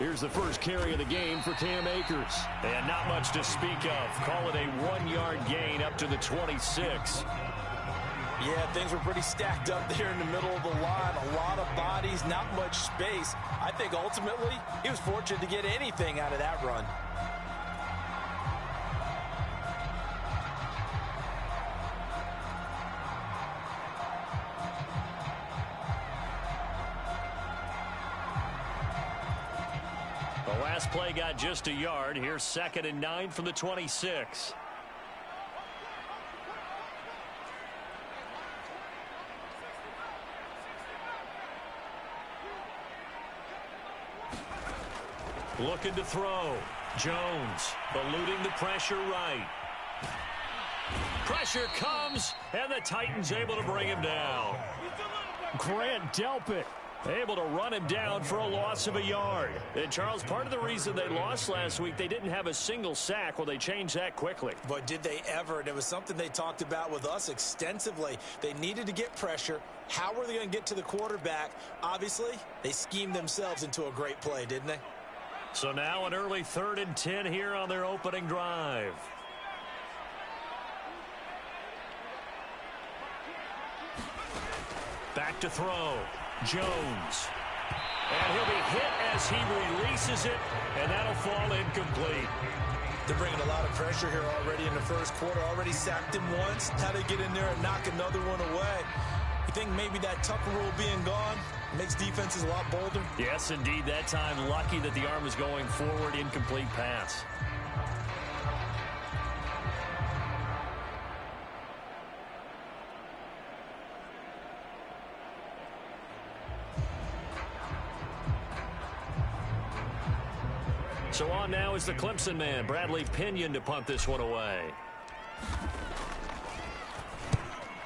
Here's the first carry of the game for Cam Akers. And not much to speak of. Call it a 1-yard gain up to the 26. Yeah, things were pretty stacked up there in the middle of the line. A lot of bodies, not much space. I think ultimately he was fortunate to get anything out of that run. The last play got just a yard. Here's 2nd and 9 from the 26. Looking to throw. Jones eluding the pressure right. Pressure comes, and the Titans able to bring him down. Grant Delpit able to run him down for a loss of a yard. And, Charles, part of the reason they lost last week, they didn't have a single sack. Well, they changed that quickly. But did they ever? And it was something they talked about with us extensively. They needed to get pressure. How were they going to get to the quarterback? Obviously, they schemed themselves into a great play, didn't they? So now an early 3rd and 10 here on their opening drive. Back to throw. Jones. And he'll be hit as he releases it, and that'll fall incomplete. They're bringing a lot of pressure here already in the first quarter. Already sacked him once. How to get in there and knock another one away. You think maybe that Tucker rule being gone makes defenses a lot bolder? Yes, indeed. That time, lucky that the arm was going forward. Incomplete pass. So on now is the Clemson man, Bradley Pinion, to punt this one away.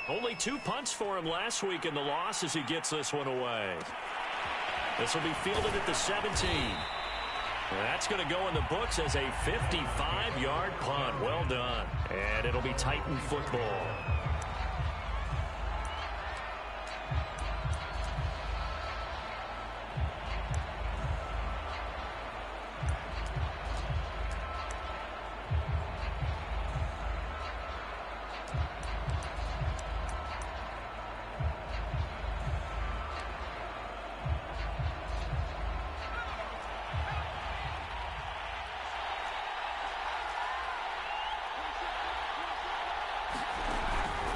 Only 2 punts for him last week in the loss as he gets this one away. This will be fielded at the 17. And that's going to go in the books as a 55-yard punt. Well done. And it'll be Titan football.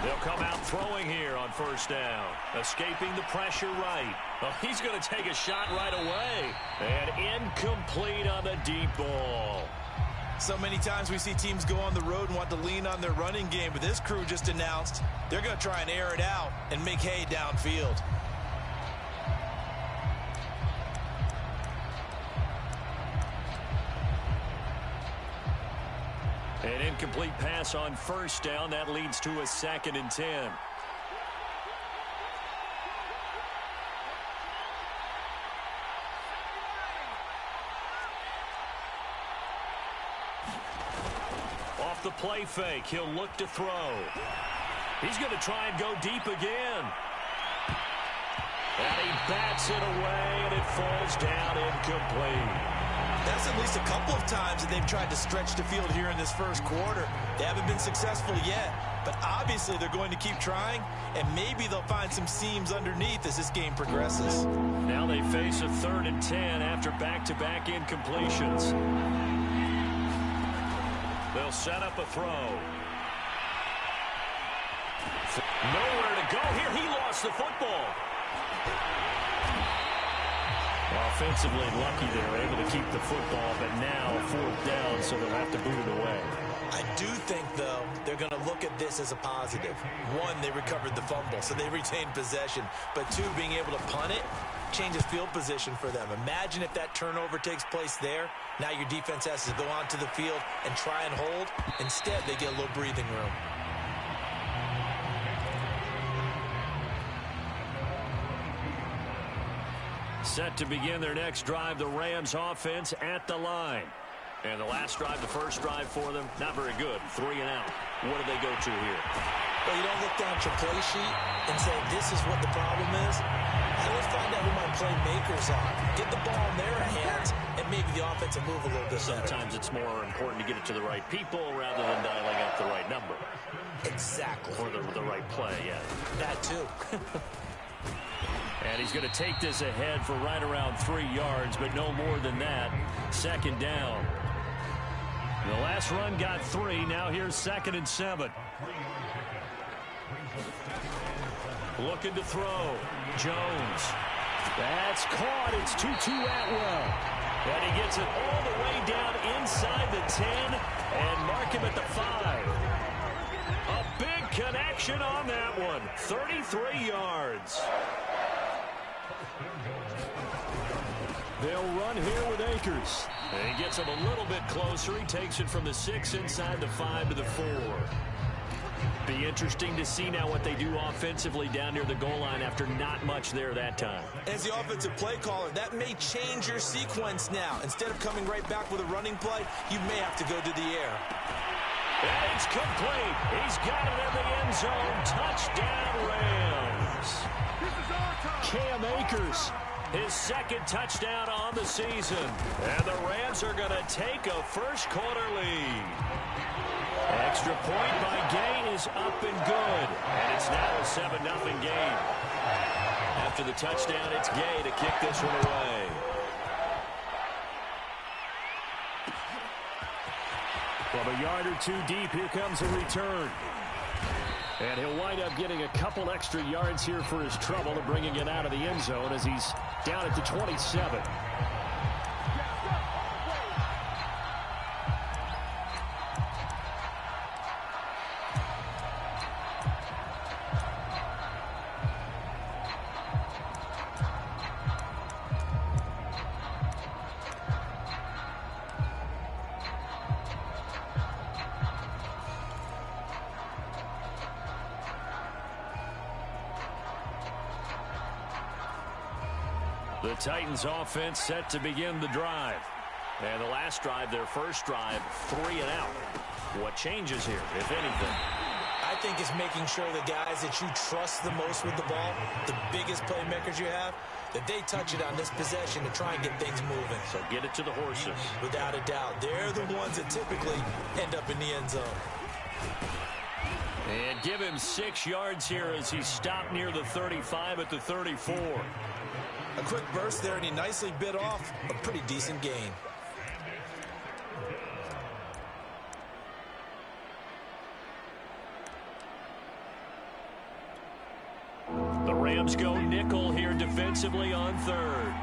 They'll come out throwing here on first down. Escaping the pressure right. Oh, he's going to take a shot right away. And incomplete on the deep ball. So many times we see teams go on the road and want to lean on their running game, but this crew just announced they're going to try and air it out and make hay downfield. An incomplete pass on first down. That leads to a 2nd and 10. Off the play fake, he'll look to throw. He's going to try and go deep again. And he bats it away, and it falls down incomplete. That's at least a couple of times that they've tried to stretch the field here in this first quarter. They haven't been successful yet, but obviously they're going to keep trying, and maybe they'll find some seams underneath as this game progresses. Now they face a 3rd and 10 after back-to-back incompletions. They'll set up a throw. Nowhere to go here. He lost the football. Offensively lucky they were able to keep the football, but now 4th down, so they'll have to boot it away. I do think, though, they're going to look at this as a positive. One, they recovered the fumble, so they retained possession. But two, being able to punt it changes field position for them. Imagine if that turnover takes place there. Now your defense has to go onto the field and try and hold. Instead, they get a little breathing room. Set to begin their next drive, the Rams offense at the line. And the last drive, the first drive for them, not very good. 3 and out. What do they go to here? Well, you don't look down at your play sheet and say, this is what the problem is. Let's find out who my playmakers are. Get the ball in their hands and maybe the offensive move a little bit better. Sometimes it's more important to get it to the right people rather than dialing up the right number. Exactly. Or the right play, yeah. That too. And he's going to take this ahead for right around 3 yards, but no more than that. Second down. The last run got 3. Now here's 2nd and 7. Looking to throw. Jones. That's caught. It's Tutu Atwell. And he gets it all the way down inside the 10 and mark him at the 5. A big connection on that one. 33 yards. They'll run here with Akers. And he gets him a little bit closer. He takes it from the 6 inside the 5 to the 4. Be interesting to see now what they do offensively down near the goal line after not much there that time. As the offensive play caller, that may change your sequence now. Instead of coming right back with a running play, you may have to go to the air. And it's complete. He's got it in the end zone. Touchdown, Rams. Cam Akers, his 2nd touchdown on the season. And the Rams are going to take a first-quarter lead. Extra point by Gay is up and good. And it's now a 7-0 game. After the touchdown, it's Gay to kick this one away. From a yard or 2 deep, here comes a return. And he'll wind up getting a couple extra yards here for his trouble and bringing it out of the end zone as he's down at the 27. The Titans offense set to begin the drive. And the last drive, their first drive, 3 and out. What changes here, if anything? I think it's making sure the guys that you trust the most with the ball, the biggest playmakers you have, that they touch it on this possession to try and get things moving. So get it to the horses. Without a doubt. They're the ones that typically end up in the end zone. And give him 6 yards here as he's stopped near the 35 at the 34. A quick burst there, and he nicely bit off a pretty decent gain. The Rams go nickel here defensively on 3rd.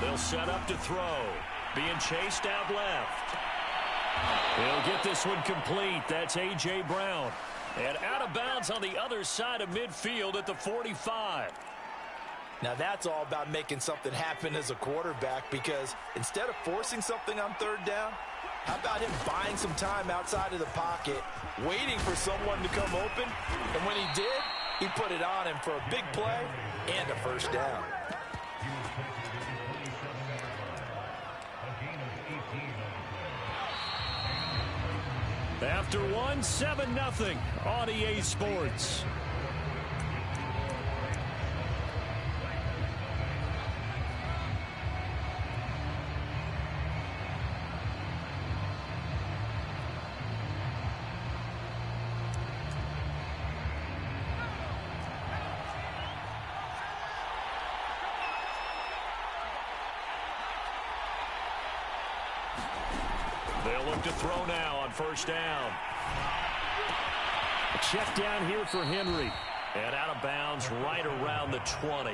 They'll set up to throw. Being chased out left. He'll get this one complete. That's A.J. Brown. And out of bounds on the other side of midfield at the 45. Now that's all about making something happen as a quarterback, because instead of forcing something on 3rd down, how about him buying some time outside of the pocket, waiting for someone to come open, and when he did, he put it on him for a big play and a first down. After one, 7-0 on EA Sports. They'll look to throw now on first down. A check down here for Henry. And out of bounds right around the 20.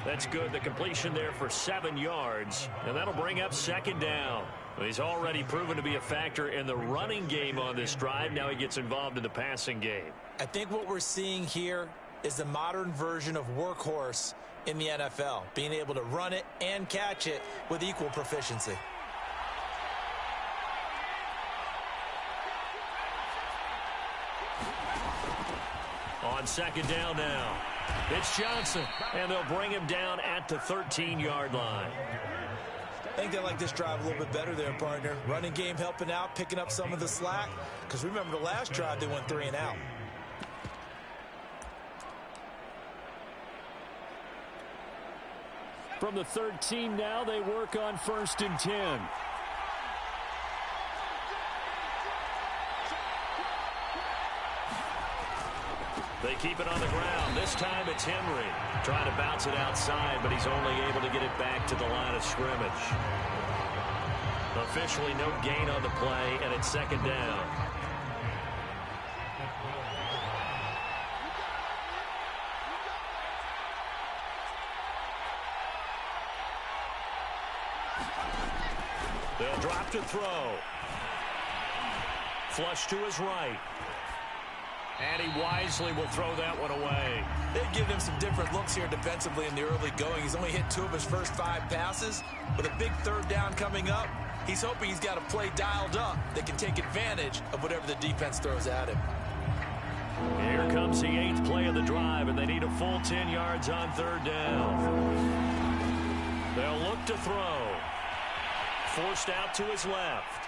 That's good. The completion there for 7 yards. And that'll bring up second down. He's already proven to be a factor in the running game on this drive. Now he gets involved in the passing game. I think what we're seeing here is the modern version of workhorse in the NFL. Being able to run it and catch it with equal proficiency. On second down now, it's Johnson, and they'll bring him down at the 13-yard line. I think they like this drive a little bit better there, partner. Running game helping out, picking up some of the slack. Because remember the last drive, they went 3 and out. From the 13 now, they work on 1st and 10. They keep it on the ground. This time it's Henry trying to bounce it outside, but he's only able to get it back to the line of scrimmage. Officially no gain on the play, and it's 2nd down. They'll drop to throw. Flush to his right. And he wisely will throw that one away. They've given him some different looks here defensively in the early going. He's only hit 2 of his first 5 passes. With a big 3rd down coming up, he's hoping he's got a play dialed up that can take advantage of whatever the defense throws at him. Here comes the 8th play of the drive, and they need a full 10 yards on 3rd down. They'll look to throw. Forced out to his left.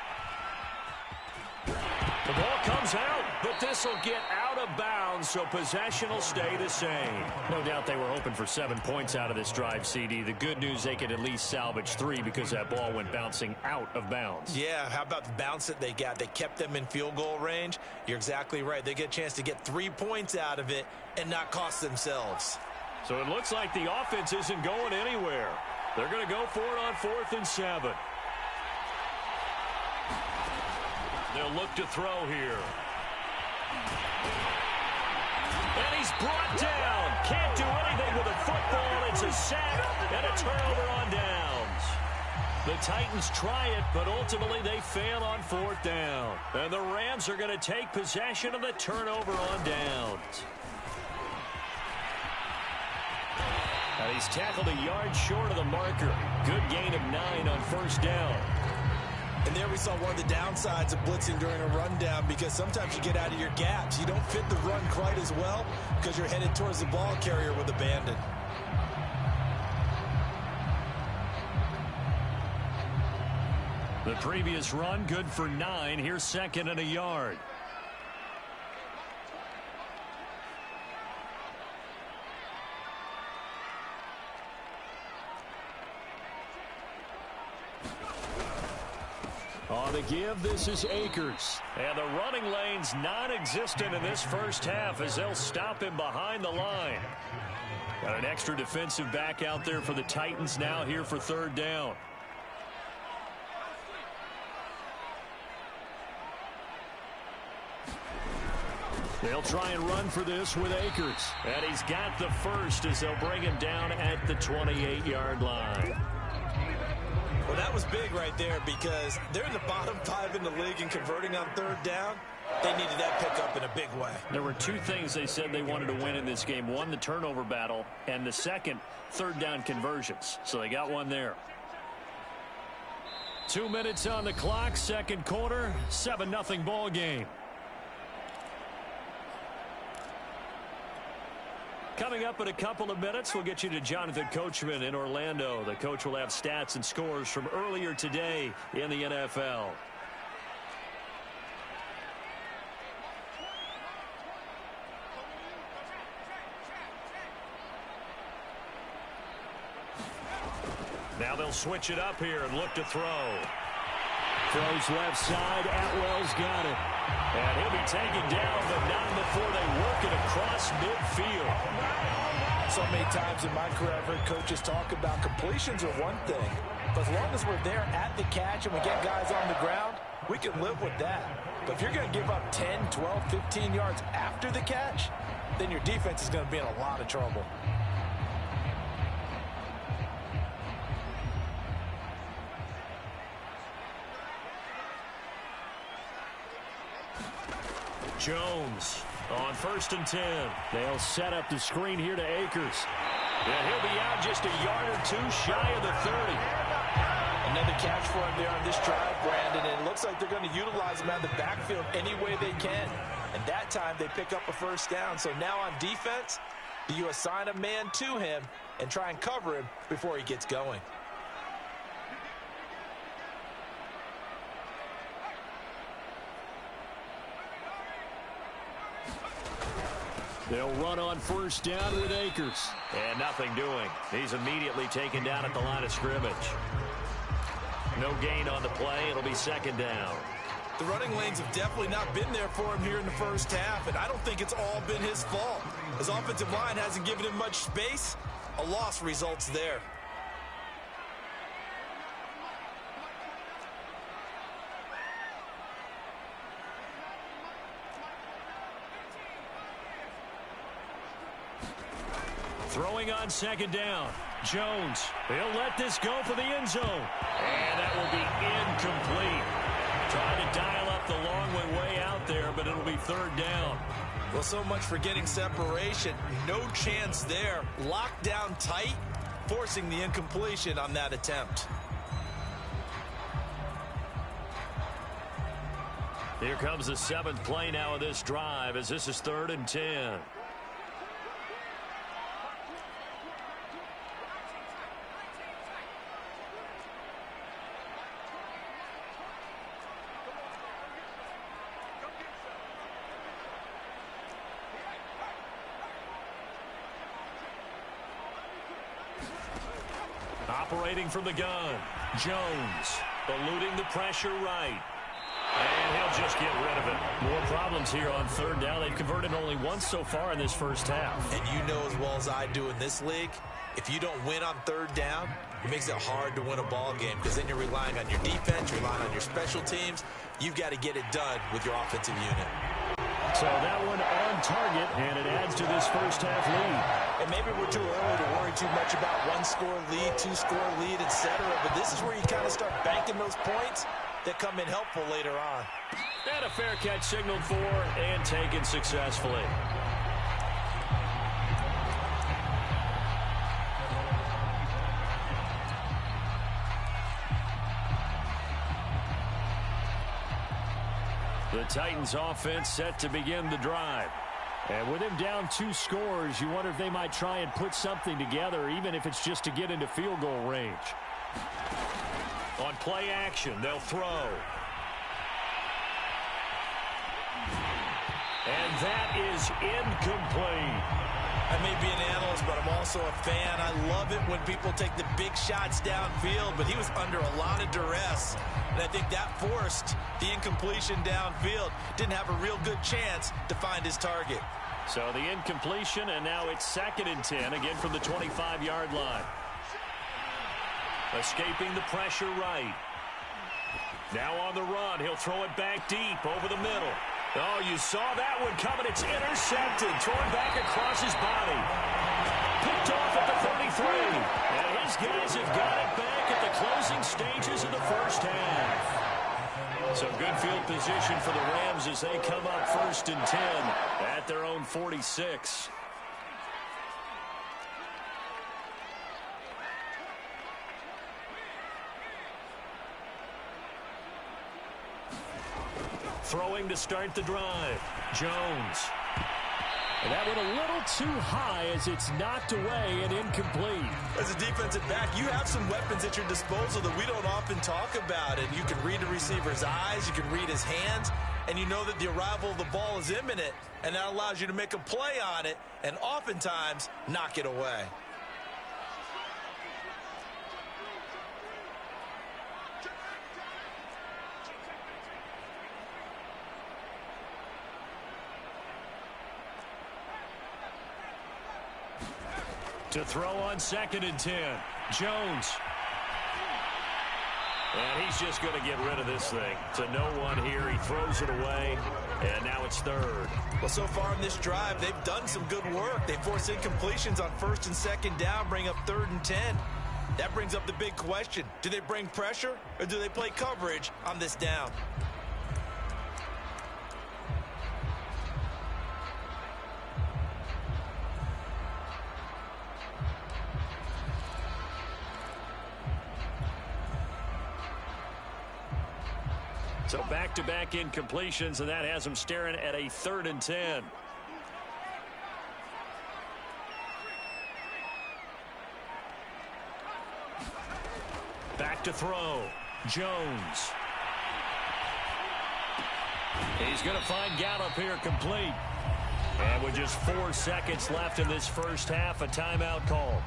The ball comes out, but this will get out of bounds, so possession will stay the same. No doubt they were hoping for 7 points out of this drive, CD. The good news, they could at least salvage 3 because that ball went bouncing out of bounds. Yeah, how about the bounce that they got? They kept them in field goal range. You're exactly right. They get a chance to get 3 points out of it and not cost themselves. So it looks like the offense isn't going anywhere. They're going to go for it on 4th and 7. They'll look to throw here. And he's brought down. Can't do anything with a football. It's a sack and a turnover on downs. The Titans try it, but ultimately they fail on 4th down. And the Rams are going to take possession of the turnover on downs. And he's tackled a yard short of the marker. Good gain of 9 on 1st down. And there we saw one of the downsides of blitzing during a rundown, because sometimes you get out of your gaps. You don't fit the run quite as well because you're headed towards the ball carrier with abandon. The previous run good for 9. Here's 2nd and a yard. On the give, this is Akers. And the running lane's non-existent in this first half as they'll stop him behind the line. Got an extra defensive back out there for the Titans now here for 3rd down. They'll try and run for this with Akers. And he's got the first as they'll bring him down at the 28-yard line. Well, that was big right there, because they're in the bottom 5 in the league and converting on 3rd down. They needed that pickup in a big way. There were 2 things they said they wanted to win in this game. One, the turnover battle, and the second, 3rd down conversions. So they got one there. 2 minutes on the clock, 2nd quarter, 7-0 ball game. Coming up in a couple of minutes, we'll get you to Jonathan Coachman in Orlando. The coach will have stats and scores from earlier today in the NFL. Now they'll switch it up here and look to throw. Throws left side. Atwell's got it. And he'll be taken down, but not before they work it across midfield. So many times in my career, I've heard coaches talk about completions are one thing, but as long as we're there at the catch and we get guys on the ground, we can live with that. But if you're going to give up 10, 12, 15 yards after the catch, then your defense is going to be in a lot of trouble. Jones on 1st and 10. They'll set up the screen here to Akers. And he'll be out just a yard or 2 shy of the 30. Another catch for him there on this drive, Brandon, and it looks like they're going to utilize him out of the backfield any way they can. And that time they pick up a 1st down. So now on defense, do you assign a man to him and try and cover him before he gets going? They'll run on first down with Akers. And nothing doing. He's immediately taken down at the line of scrimmage. No gain on the play. It'll be second down. The running lanes have definitely not been there for him here in the first half, and I don't think it's all been his fault. His offensive line hasn't given him much space. A loss results there. Throwing on second down. Jones. He'll let this go for the end zone. And that will be incomplete. Trying to dial up the long way out there, but it'll be third down. Well, so much for getting separation. No chance there. Locked down tight, forcing the incompletion on that attempt. Here comes the 7th play now of this drive as this is 3rd and 10. Operating from the gun. Jones eluding the pressure right. And he'll just get rid of it. More problems here on third down. They've converted only once so far in this first half. And you know as well as I do in this league, if you don't win on third down, it makes it hard to win a ball game because then you're relying on your defense, you're relying on your special teams. You've got to get it done with your offensive unit. So that one on target, and it adds to this first half lead. And maybe we're too early to worry too much about one-score lead, two-score lead, etc. But this is where you kind of start banking those points that come in helpful later on. And a fair catch signaled for and taken successfully. The Titans offense set to begin the drive. And with him down 2 scores, you wonder if they might try and put something together, even if it's just to get into field goal range. On play action, they'll throw. And that is incomplete. I may be an analyst, but I'm also a fan. I love it when people take the big shots downfield, but he was under a lot of duress. And I think that forced the incompletion downfield. Didn't have a real good chance to find his target. So the incompletion, and now it's 2nd and 10, again from the 25-yard line. Escaping the pressure right. Now on the run, he'll throw it back deep over the middle. Oh, you saw that one coming. It's intercepted, torn back across his body. Picked off at the 33. And his guys have got it back at the closing stages of the first half. So good field position for the Rams as they come up 1st and 10 at their own 46. Throwing to start the drive. Jones. And that went a little too high as it's knocked away and incomplete. As a defensive back, you have some weapons at your disposal that we don't often talk about. And you can read the receiver's eyes, you can read his hands, and you know that the arrival of the ball is imminent. And that allows you to make a play on it and oftentimes knock it away. To throw on 2nd and 10. Jones. And he's just going to get rid of this thing. To no one here. He throws it away. And now it's 3rd. Well, so far in this drive, they've done some good work. They force incompletions on 1st and 2nd down, bring up 3rd and 10. That brings up the big question. Do they bring pressure or do they play coverage on this down? So back-to-back incompletions, and that has them staring at a 3rd and 10. Back to throw. Jones. He's going to find Gallup here complete. And with just 4 seconds left in this first half, a timeout call.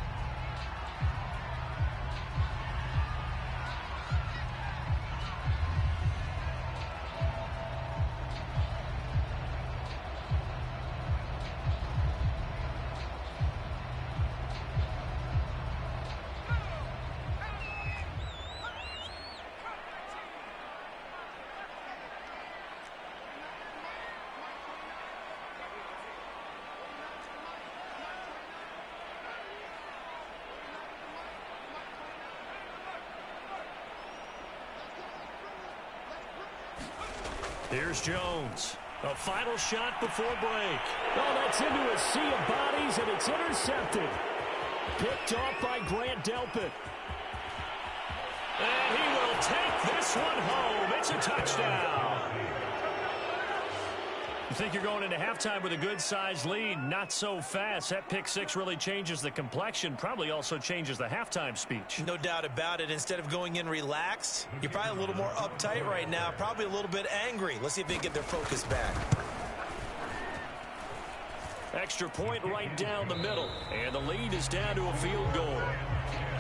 Here's Jones. A final shot before break. Oh, that's into a sea of bodies, and it's intercepted. Picked off by Grant Delpit. And he will take this one home. It's a touchdown. You think you're going into halftime with a good-sized lead? Not so fast. That pick six really changes the complexion, probably also changes the halftime speech. No doubt about it. Instead of going in relaxed, you're probably a little more uptight right now, probably a little bit angry. Let's see if they can get their focus back. Extra point right down the middle, and the lead is down to a field goal.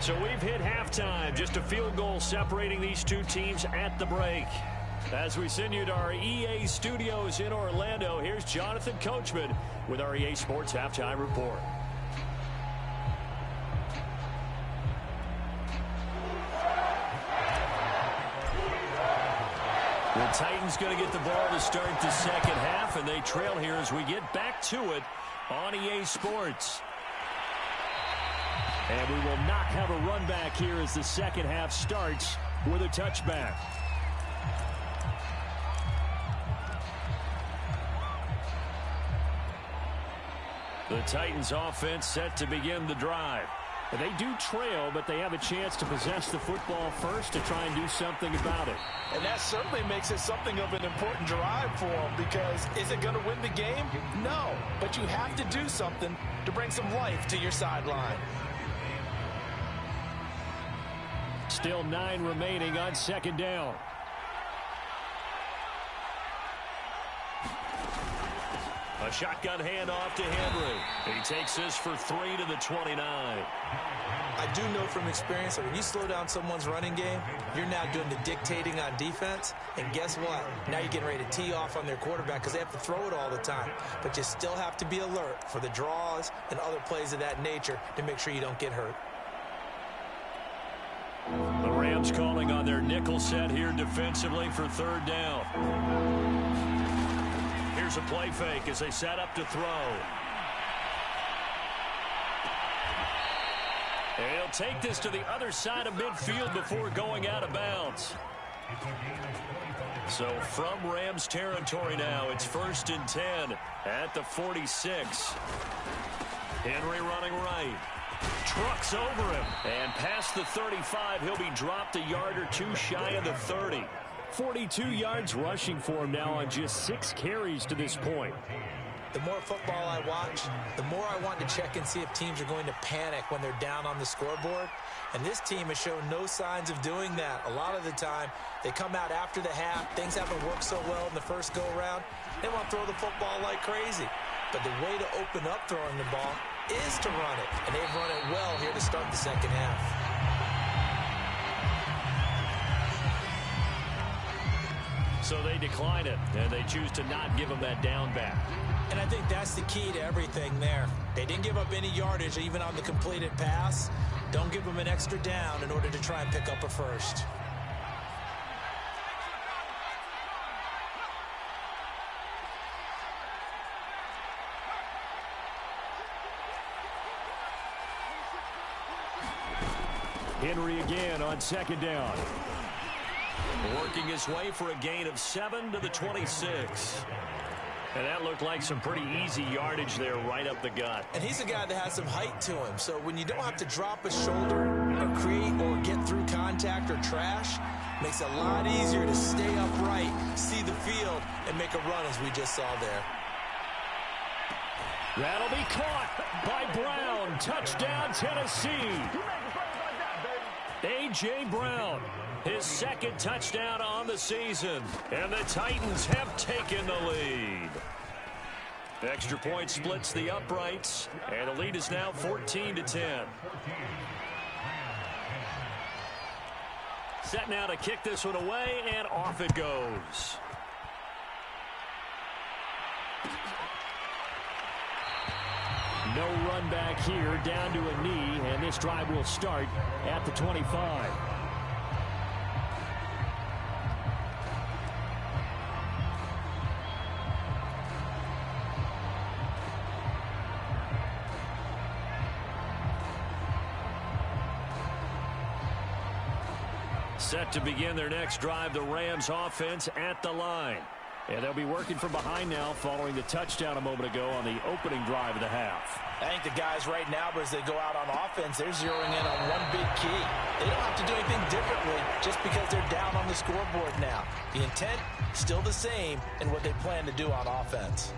So we've hit halftime, just a field goal separating these two teams at the break. As we send you to our EA studios in Orlando, here's Jonathan Coachman with our EA Sports Halftime Report. The Titans going to get the ball to start the second half, and they trail here as we get back to it on EA Sports. And we will not have a run back here as the second half starts with a touchback. The Titans offense set to begin the drive. They do trail, but they have a chance to possess the football first to try and do something about it. And that certainly makes it something of an important drive for them, because is it going to win the game? No, but you have to do something to bring some life to your sideline. Still 9 remaining on second down. A shotgun handoff to Henry. He takes this for 3 to the 29. I do know from experience that when you slow down someone's running game, you're now doing the dictating on defense. And guess what? Now you're getting ready to tee off on their quarterback because they have to throw it all the time. But you still have to be alert for the draws and other plays of that nature to make sure you don't get hurt. The Rams calling on their nickel set here defensively for third down. Here's a play fake as they set up to throw. And he'll take this to the other side of midfield before going out of bounds. So from Rams territory now, it's 1st and 10 at the 46. Henry running right. Trucks over him. And past the 35, he'll be dropped a yard or two shy of the 30. 42 yards rushing for him now on just 6 carries to this point. The more football I watch, the more I want to check and see if teams are going to panic when they're down on the scoreboard. And this team has shown no signs of doing that. A lot of the time, they come out after the half. Things haven't worked so well in the first go-around. They want to throw the football like crazy. But the way to open up throwing the ball is to run it. And they've run it well here to start the second half. So they decline it, and they choose to not give him that down back. And I think that's the key to everything there. They didn't give up any yardage even on the completed pass. Don't give them an extra down in order to try and pick up a first. Henry again on second down. Working his way for a gain of 7 to the 26. And that looked like some pretty easy yardage there right up the gut. And he's a guy that has some height to him. So when you don't have to drop a shoulder or create or get through contact or trash, makes it a lot easier to stay upright, see the field, and make a run as we just saw there. That'll be caught by Brown. Touchdown, Tennessee. A.J. Brown, his second touchdown on the season. And the Titans have taken the lead. Extra point splits the uprights, and the lead is now 14-10. Set now to kick this one away, and off it goes. No run back here, down to a knee, and this drive will start at the 25. Set to begin their next drive, the Rams offense at the line. And they'll be working from behind now following the touchdown a moment ago on the opening drive of the half. I think the guys right now, as they go out on offense, they're zeroing in on one big key. They don't have to do anything differently just because they're down on the scoreboard now. The intent, still the same in what they plan to do on offense.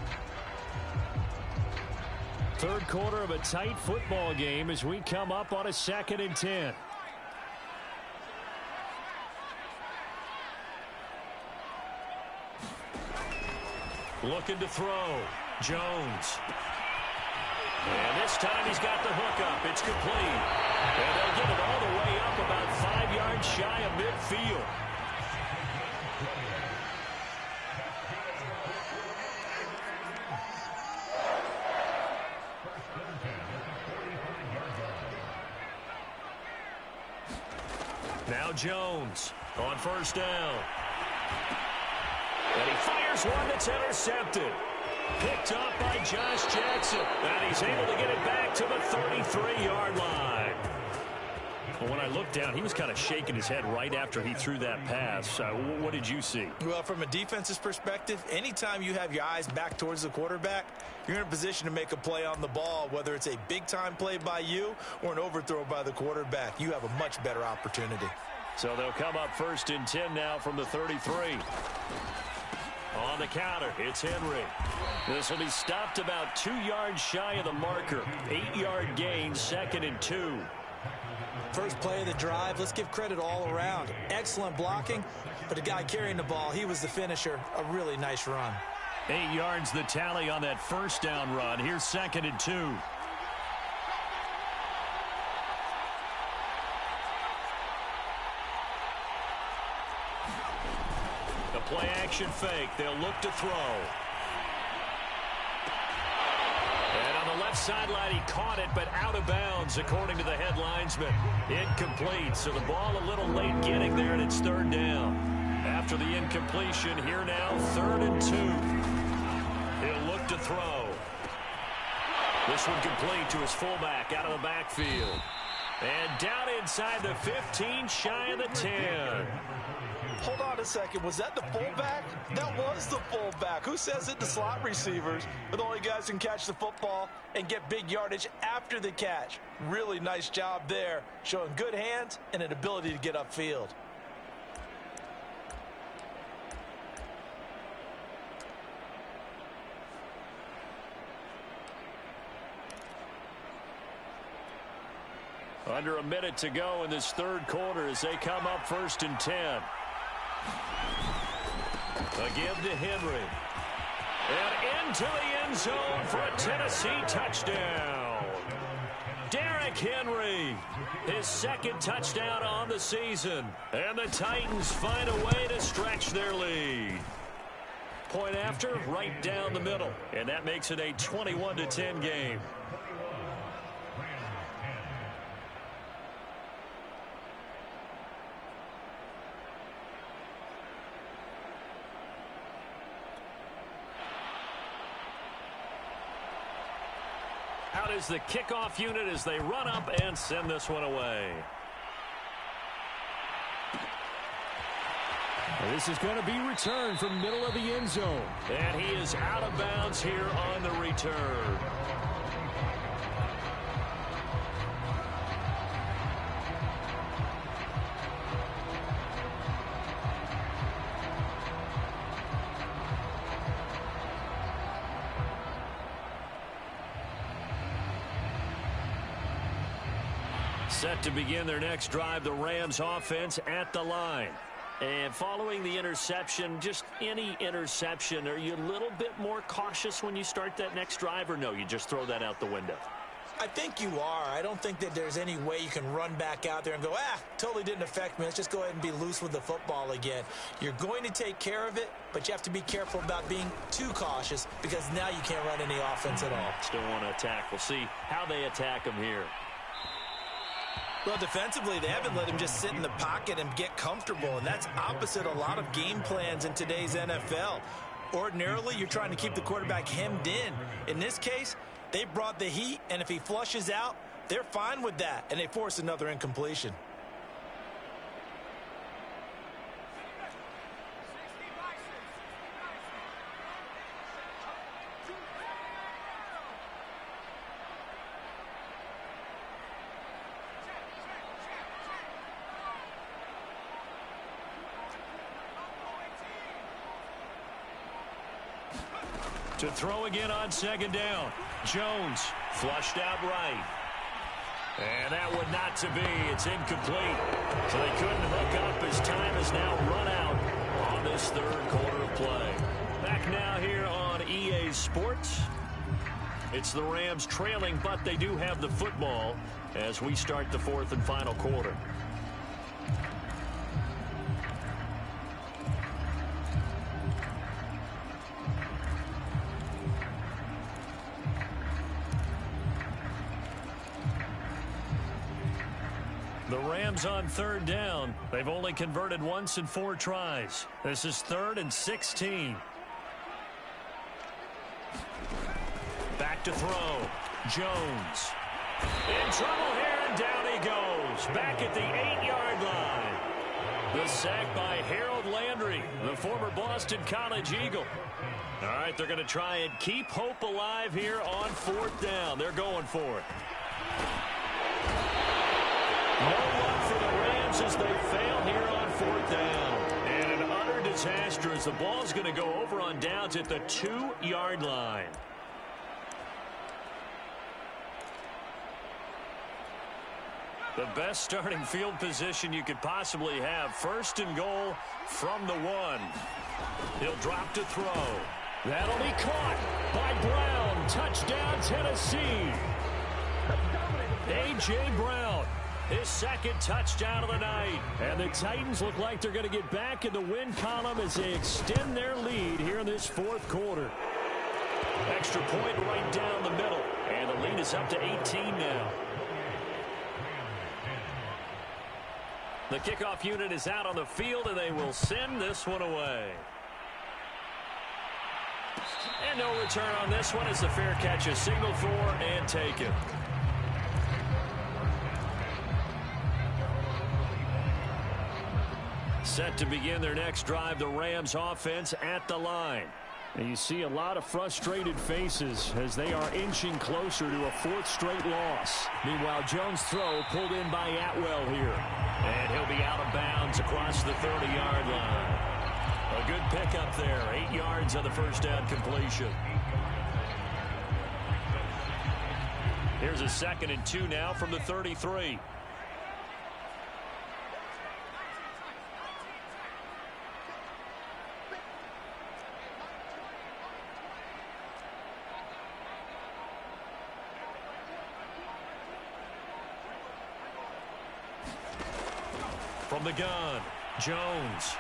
Third quarter of a tight football game as we come up on a 2nd and 10. Looking to throw. Jones. And this time he's got the hook up. It's complete. And they'll get it all the way up about 5 yards shy of midfield. Now Jones on first down. And he fires one that's intercepted. Picked up by Josh Jackson. And he's able to get it back to the 33-yard line. Well, when I looked down, he was kind of shaking his head right after he threw that pass. What did you see? Well, from a defense's perspective, anytime you have your eyes back towards the quarterback, you're in a position to make a play on the ball, whether it's a big-time play by you or an overthrow by the quarterback. You have a much better opportunity. So they'll come up 1st and 10 now from the 33. On the counter, it's Henry. This will be stopped about 2 yards shy of the marker. 8-yard gain, 2nd and 2. First play of the drive, let's give credit all around. Excellent blocking, but the guy carrying the ball, he was the finisher. A really nice run. 8 yards the tally on that first down run. Here's 2nd and 2. Play action fake. They'll look to throw. And on the left sideline, he caught it, but out of bounds, according to the head linesman. Incomplete. So the ball a little late getting there, and it's 3rd down. After the incompletion, here now, 3rd and 2. He'll look to throw. This one complete to his fullback out of the backfield. And down inside the 15, shy of the 10. Hold on a second. Was that the fullback? That was the fullback. Who says it? The slot receivers are the only guys who can catch the football and get big yardage after the catch. Really nice job there, showing good hands and an ability to get upfield. Under a minute to go in this 3rd quarter as they come up 1st and 10. A give to Henry. And into the end zone for a Tennessee touchdown. Derrick Henry, his 2nd touchdown on the season. And the Titans find a way to stretch their lead. Point after, right down the middle. And that makes it a 21-10 game. Out is the kickoff unit as they run up and send this one away. And this is going to be returned from middle of the end zone. And he is out of bounds here on the return. Set to begin their next drive, the Rams offense at the line. And following the interception, just any interception, are you a little bit more cautious when you start that next drive, or no, you just throw that out the window? I think you are. I don't think that there's any way you can run back out there and go, totally didn't affect me. Let's just go ahead and be loose with the football again. You're going to take care of it, but you have to be careful about being too cautious because now you can't run any offense at all. Still want to attack. We'll see how they attack him here. Well, defensively, they haven't let him just sit in the pocket and get comfortable, and that's opposite a lot of game plans in today's NFL. Ordinarily, you're trying to keep the quarterback hemmed in. In this case, they brought the heat, and if he flushes out, they're fine with that, and they force another incompletion. To throw again on second down. Jones flushed out right. And that would not to be. It's incomplete. So they couldn't hook up as time has now run out on this third quarter of play. Back now here on EA Sports. It's the Rams trailing, but they do have the football as we start the fourth and final quarter. The Rams on third down. They've only converted once in 4 tries. This is 3rd and 16. Back to throw. Jones. In trouble here, and down he goes. Back at the 8-yard line. The sack by Harold Landry, the former Boston College Eagle. All right, they're going to try and keep hope alive here on 4th down. They're going for it. No luck for the Rams as they fail here on 4th down. And an utter disaster as the ball's going to go over on downs at the 2-yard line. The best starting field position you could possibly have. 1st and goal from the 1. He'll drop to throw. That'll be caught by Brown. Touchdown, Tennessee. A.J. Brown. His 2nd touchdown of the night. And the Titans look like they're going to get back in the win column as they extend their lead here in this 4th quarter. Extra point right down the middle. And the lead is up to 18 now. The kickoff unit is out on the field, and they will send this one away. And no return on this one as the fair catch is signaled for and taken. Set to begin their next drive, the Rams offense at the line. And you see a lot of frustrated faces as they are inching closer to a 4th straight loss. Meanwhile, Jones' throw pulled in by Atwell here. And he'll be out of bounds across the 30-yard line. A good pickup there, 8 yards on the first down completion. Here's a 2nd and 2 now from the 33. From the gun, Jones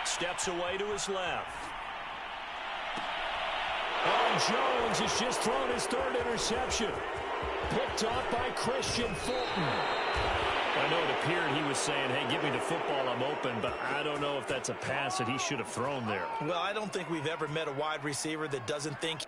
steps away to his left. Oh, Jones has just thrown his 3rd interception. Picked off by Christian Fulton. I know it appeared he was saying, hey, give me the football, I'm open, but I don't know if that's a pass that he should have thrown there. Well, I don't think we've ever met a wide receiver that doesn't think